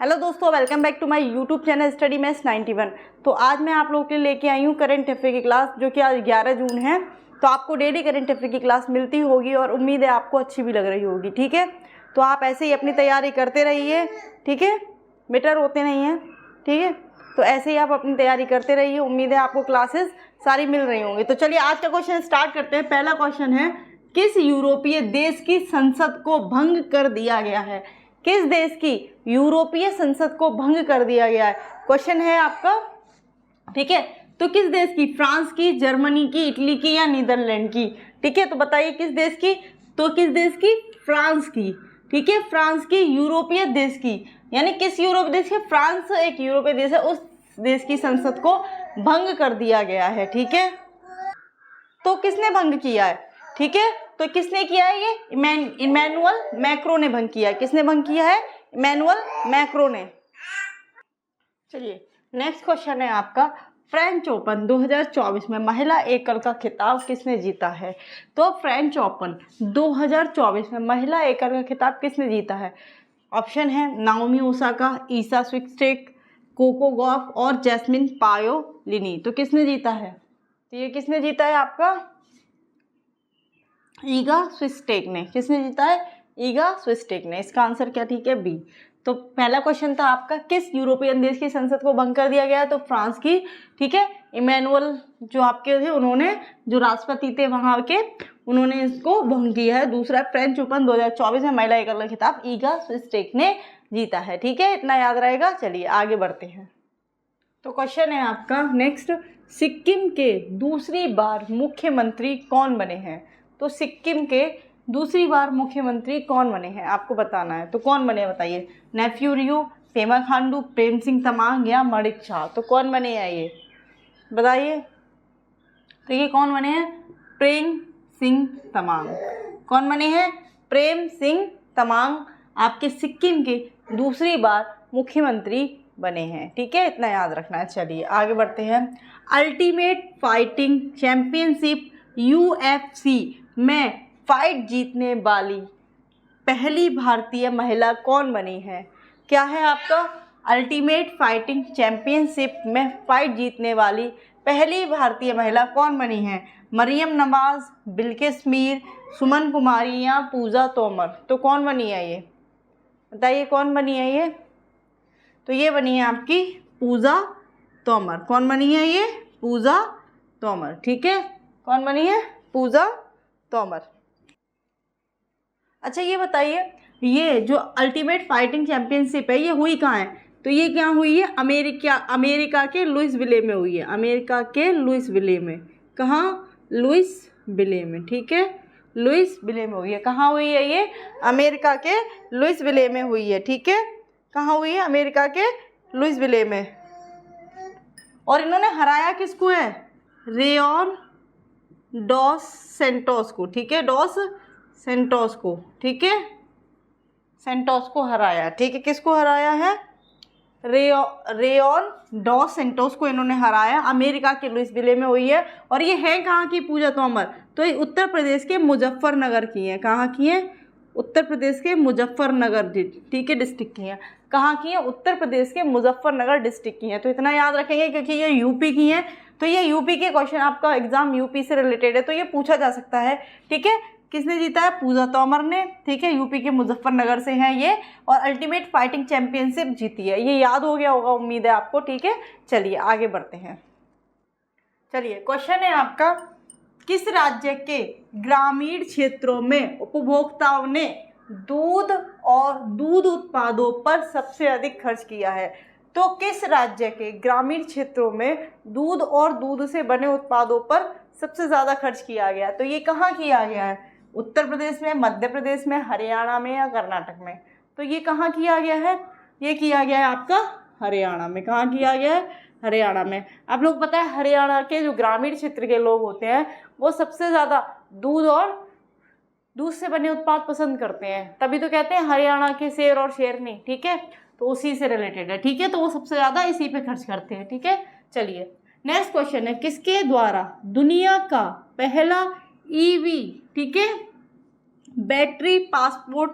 Hello दोस्तों, welcome back to my YouTube channel study maths 91। तो आज मैं आप लोगों के लिए लेके आई हूँ करंट अफेयर की क्लास, जो कि आज 11 जून है। तो आपको डेली करंट अफेयर की क्लास मिलती होगी और उम्मीद है आपको अच्छी भी लग रही होगी। ठीक है, तो आप ऐसे ही अपनी तैयारी करते रहिए। ठीक है, बेटर होते नहीं हैं। ठीक है, तो ऐसे ही आप अपनी तैयारी करते रहिए। उम्मीद है आपको क्लासेस सारी मिल रही होंगी। तो चलिए आज का क्वेश्चन स्टार्ट करते हैं। पहला क्वेश्चन है, किस यूरोपीय देश की संसद को भंग कर दिया गया है? किस देश की यूरोपीय संसद को भंग कर दिया गया है, क्वेश्चन है आपका। ठीक है, तो किस देश की? फ्रांस की, जर्मनी की, इटली की या नीदरलैंड की? ठीक है, तो बताइए किस देश की? तो किस देश की? फ्रांस की। ठीक है, फ्रांस की, यूरोपीय देश की। यानी किस यूरोपीय देश की? फ्रांस एक यूरोपीय देश है, उस देश की संसद को भंग कर दिया गया है। ठीक है, तो किसने भंग किया है? ठीक है, तो किसने किया है? ये इमैनुअल मैक्रो ने भंग किया है। किसने भंग किया है? इमैनुअल मैक्रो ने। चलिए नेक्स्ट क्वेश्चन है आपका, फ्रेंच ओपन 2024 में महिला एकल का खिताब किसने जीता है? तो फ्रेंच ओपन 2024 में महिला एकल का खिताब किसने जीता है? ऑप्शन है नाओमी ओसाका, ईसा स्विटेक, कोको गॉफ और जैस्मिन पायोलिनी। तो किसने जीता है? तो ये किसने जीता है आपका? ईगा स्विटेक ने। किसने जीता है? ईगा स्विटेक ने। इसका आंसर क्या? ठीक है, बी। तो पहला क्वेश्चन था आपका, किस यूरोपियन देश की संसद को भंग कर दिया गया? तो फ्रांस की। ठीक है, इमैनुअल जो आपके थे, उन्होंने, जो राष्ट्रपति थे वहां के, उन्होंने इसको भंग किया है। दूसरा, फ्रेंच ओपन 2024 में महिला एकल का खिताब ईगा स्विटेक ने जीता है। ठीक है, इतना याद रहेगा। चलिए आगे बढ़ते हैं। तो क्वेश्चन है आपका नेक्स्ट, सिक्किम के दूसरी बार मुख्यमंत्री कौन बने हैं? तो सिक्किम के दूसरी बार मुख्यमंत्री कौन बने हैं आपको बताना है। तो कौन बने बताइए? नेफ्यू रियो, पेमा खांडू, प्रेम सिंह तमांग या मणिक शाह? तो कौन बने हैं ये बताइए? तो ये कौन बने हैं? प्रेम सिंह तमांग। कौन बने हैं? प्रेम सिंह तमांग आपके सिक्किम के दूसरी बार मुख्यमंत्री बने हैं। ठीक है, इतना याद रखना है। चलिए आगे बढ़ते हैं। अल्टीमेट फाइटिंग चैंपियनशिप UFC में फाइट जीतने वाली पहली भारतीय महिला कौन बनी है? क्या है आपका? अल्टीमेट फाइटिंग चैंपियनशिप में फाइट जीतने वाली पहली भारतीय महिला कौन बनी है? मरियम नवाज, बिल्किस मीर, सुमन कुमारी या पूजा तोमर? तो कौन बनी है ये बताइए? कौन बनी है ये? तो ये बनी है आपकी पूजा तोमर। कौन बनी है ये? पूजा तोमर। ठीक है, कौन बनी है? पूजा तोमर। अच्छा ये बताइए, ये जो अल्टीमेट फाइटिंग चैंपियनशिप है, ये हुई कहाँ है? तो ये क्या हुई है? अमेरिका के लुइसविले में हुई है। अमेरिका के लुइसविले में। कहाँ? लुइसविले में। ठीक है, लुइसविले में हुई है। कहाँ हुई है ये? अमेरिका के लुइसविले में हुई है। ठीक है, कहाँ हुई है? अमेरिका के लुइसविले में। और इन्होंने हराया किसको है? रेयन डॉस सेंटोस को। ठीक है, डॉस सेंटोस को। ठीक है, सेंटोस को हराया। ठीक है, किसको हराया है? रेयन डॉस सेंटोस को इन्होंने हराया। अमेरिका के लुइसविले में हुई है। और ये है कहाँ की पूजा तोमर? तो ये उत्तर प्रदेश के मुजफ्फरनगर की है। कहाँ की है? उत्तर प्रदेश के मुजफ्फरनगर, ठीक है, डिस्ट्रिक्ट की है। कहाँ की है? उत्तर प्रदेश के मुजफ्फरनगर डिस्ट्रिक्ट की है। तो इतना याद रखेंगे क्योंकि ये यूपी की है। तो ये यूपी के क्वेश्चन, आपका एग्जाम यूपी से रिलेटेड है तो ये पूछा जा सकता है। ठीक है, किसने जीता है? पूजा तोमर ने। ठीक है, यूपी के मुजफ्फरनगर से हैं ये, और अल्टीमेट फाइटिंग चैंपियनशिप जीती है। ये याद हो गया होगा, उम्मीद है आपको। ठीक है, चलिए आगे बढ़ते हैं। चलिए क्वेश्चन है आपका, किस राज्य के ग्रामीण क्षेत्रों में उपभोक्ताओं ने दूध और दूध उत्पादों पर सबसे अधिक खर्च किया है? तो किस राज्य के ग्रामीण क्षेत्रों में दूध और दूध से बने उत्पादों पर सबसे ज़्यादा खर्च किया गया? तो ये कहाँ किया गया है? उत्तर प्रदेश में, मध्य प्रदेश में, हरियाणा में या कर्नाटक में? तो ये कहाँ किया गया है? ये किया गया है आपका हरियाणा में। कहाँ किया गया है? हरियाणा में। आप लोग पता है, हरियाणा के जो ग्रामीण क्षेत्र के लोग होते हैं वो सबसे ज़्यादा दूध और दूध से बने उत्पाद पसंद करते हैं, तभी तो कहते हैं हरियाणा के शेर और शेरनी। ठीक है, तो उसी से रिलेटेड है। ठीक है, तो वो सबसे ज़्यादा इसी पे खर्च करते हैं। ठीक है, चलिए नेक्स्ट क्वेश्चन है, किसके द्वारा दुनिया का पहला EV, ठीक है, बैटरी पासपोर्ट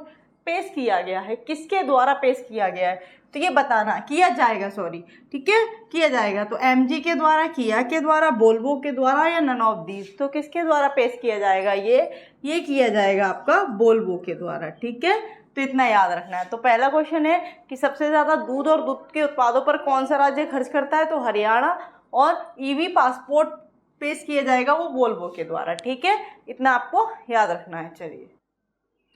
पेश किया गया है, किसके द्वारा पेश किया गया है, तो ये बताना, किया जाएगा, सॉरी, ठीक है, किया जाएगा। तो एमजी के द्वारा, किया के द्वारा, वोल्वो के द्वारा या नन ऑफ दीज, तो किसके द्वारा पेश किया जाएगा, ये किया जाएगा आपका वोल्वो के द्वारा, ठीक है। तो इतना याद रखना है। तो पहला क्वेश्चन है कि सबसे ज़्यादा दूध और दूध के उत्पादों पर कौन सा राज्य खर्च करता है, तो हरियाणा, और ईवी पासपोर्ट पेश किया जाएगा वो वोल्वो के द्वारा, ठीक है, इतना आपको याद रखना है। चलिए,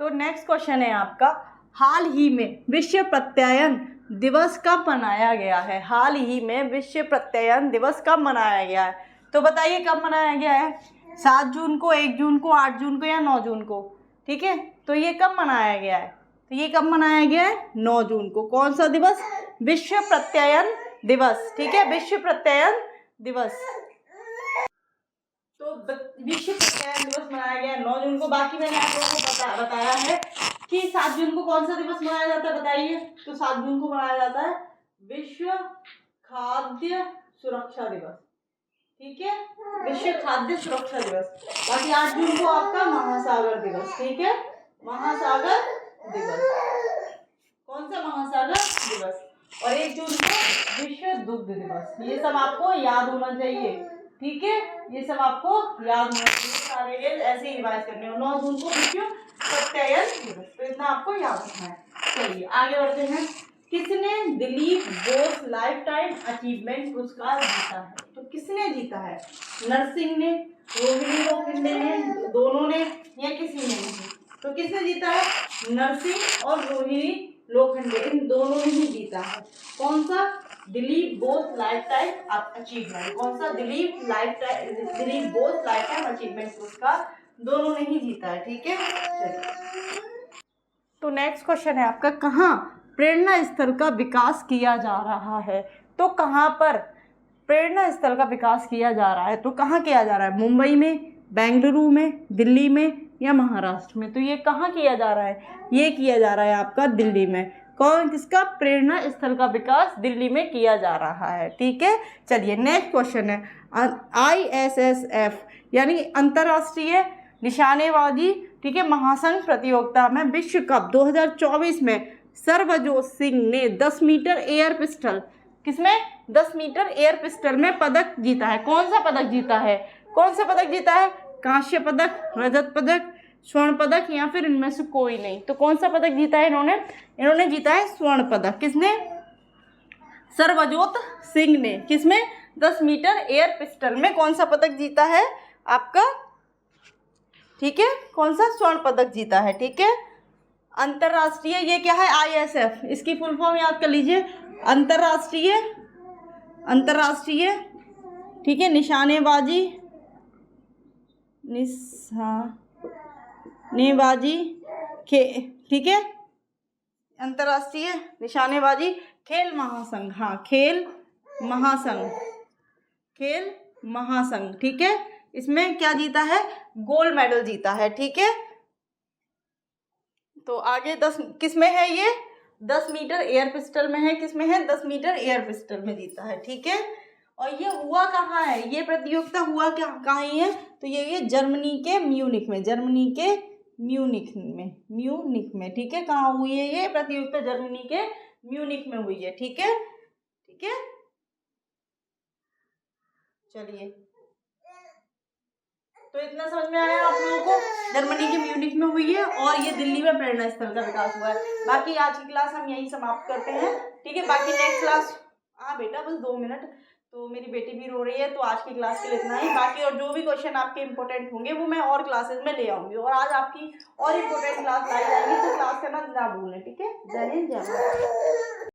तो नेक्स्ट क्वेश्चन है आपका, हाल ही में विश्व प्रत्यायन दिवस कब मनाया गया है, हाल ही में विश्व प्रत्यायन दिवस कब मनाया गया है, तो बताइए कब मनाया गया है, 7 जून को, 1 जून को, 8 जून को या 9 जून को, ठीक है। तो ये कब मनाया गया है, तो ये कब मनाया गया है, 9 जून को। कौन सा दिवस, विश्व प्रत्यायन दिवस, ठीक है, विश्व प्रत्यायन दिवस। तो विश्व प्रत्यायन दिवस मनाया गया 9 जून को। बाकी मैंने आप लोगों को बताया है कि 7 जून को कौन सा दिवस मनाया जाता है, बताइए, तो 7 जून को मनाया जाता है विश्व खाद्य सुरक्षा दिवस, ठीक है, विश्व खाद्य सुरक्षा दिवस। बाकी 8 जून को आपका महासागर दिवस, ठीक है, महासागर दिवस, कौन सा, महासागर दिवस। और 1 जून को विश्व दुग्ध दिवस। ये सब आपको याद होना चाहिए, ठीक है, ये सब आपको याद होना चाहिए, सारे डेज ऐसे ही रिवाइज करने हो। 9 जून को विश्व प्रत्यायन दिवस, तो इतना आपको याद रखना है। चलिए आगे बढ़ते हैं। किसने Dilip Bose life time achievement पुरस्कार जीता है, तो किसने जीता है, नरसिंह ने, रोहिणी लोखंडे ने, दोनों ने, या किसी ने नहीं, तो किसने जीता है, नरसिंह और रोहिणी लोखंडे, इन दोनों ने ही जीता है। कौन सा, Dilip Bose life time achievement, कौन सा, Dilip Bose life time achievement पुरस्कार दोनों ने ही जीता है, ठीक है। चलिए, तो नेक्स्ट क्वेश्चन है आपका, कहाँ प्रेरणा स्थल का विकास किया जा रहा है, तो कहाँ पर प्रेरणा स्थल का विकास किया जा रहा है, तो कहाँ किया जा रहा है, मुंबई में, बेंगलुरु में, दिल्ली में या महाराष्ट्र में, तो ये कहाँ किया जा रहा है, ये किया जा रहा है आपका दिल्ली में। कौन, किसका, प्रेरणा स्थल का विकास दिल्ली में किया जा रहा है, ठीक है। चलिए नेक्स्ट क्वेश्चन है, ISSF यानी अंतर्राष्ट्रीय निशानेबाजी, ठीक है, महासंघ प्रतियोगिता में विश्व कप 2024 में सर्वजोत सिंह ने 10 मीटर एयर पिस्टल, किसमें, 10 मीटर एयर पिस्टल में पदक जीता है। कौन सा पदक जीता है, कौन सा पदक जीता है, कांस्य पदक, रजत पदक, स्वर्ण पदक, या फिर इनमें से कोई नहीं, तो कौन सा पदक जीता है इन्होंने जीता है स्वर्ण पदक। किसने, सर्वजोत सिंह ने, किसमें, 10 मीटर एयर पिस्टल में कौन सा पदक जीता है आपका, ठीक है, कौन सा, स्वर्ण पदक जीता है, ठीक है। अंतर्राष्ट्रीय, ये क्या है, ISF, इसकी फुल फॉर्म याद कर लीजिए, अंतर्राष्ट्रीय, ठीक है, निशानेबाजी ठीक है, अंतर्राष्ट्रीय निशानेबाजी खेल महासंघ, हाँ, खेल महासंघ, ठीक है, इसमें क्या जीता है, गोल्ड मेडल जीता है, ठीक है। तो आगे 10 किस में है, ये 10 मीटर एयर पिस्टल में है, किस में है, 10 मीटर एयर पिस्टल में जीता है, ठीक है। और ये हुआ कहाँ है, ये प्रतियोगिता हुआ क्या, कहाँ ही है, तो ये जर्मनी के म्यूनिख में, ठीक है, कहाँ हुई है ये प्रतियोगिता, जर्मनी के म्यूनिख में हुई है, ठीक है, ठीक है। चलिए, तो इतना समझ में आया आप लोगों को, जर्मनी के म्यूनिख में हुई है और ये दिल्ली में प्रेरणा स्थल का विकास हुआ है। बाकी आज की क्लास हम यहीं समाप्त करते हैं, ठीक है। बाकी नेक्स्ट क्लास, हाँ बेटा बस 2 मिनट, तो मेरी बेटी भी रो रही है, तो आज की क्लास के लिए इतना ही। बाकी और जो भी क्वेश्चन आपके इंपॉर्टेंट होंगे वो मैं और क्लासेस में ले आऊंगी, और आज आपकी और इंपॉर्टेंट क्लास लाई जाएगी, तो क्लास करना ना भूलें, ठीक है। जय हिंद, जय भारत।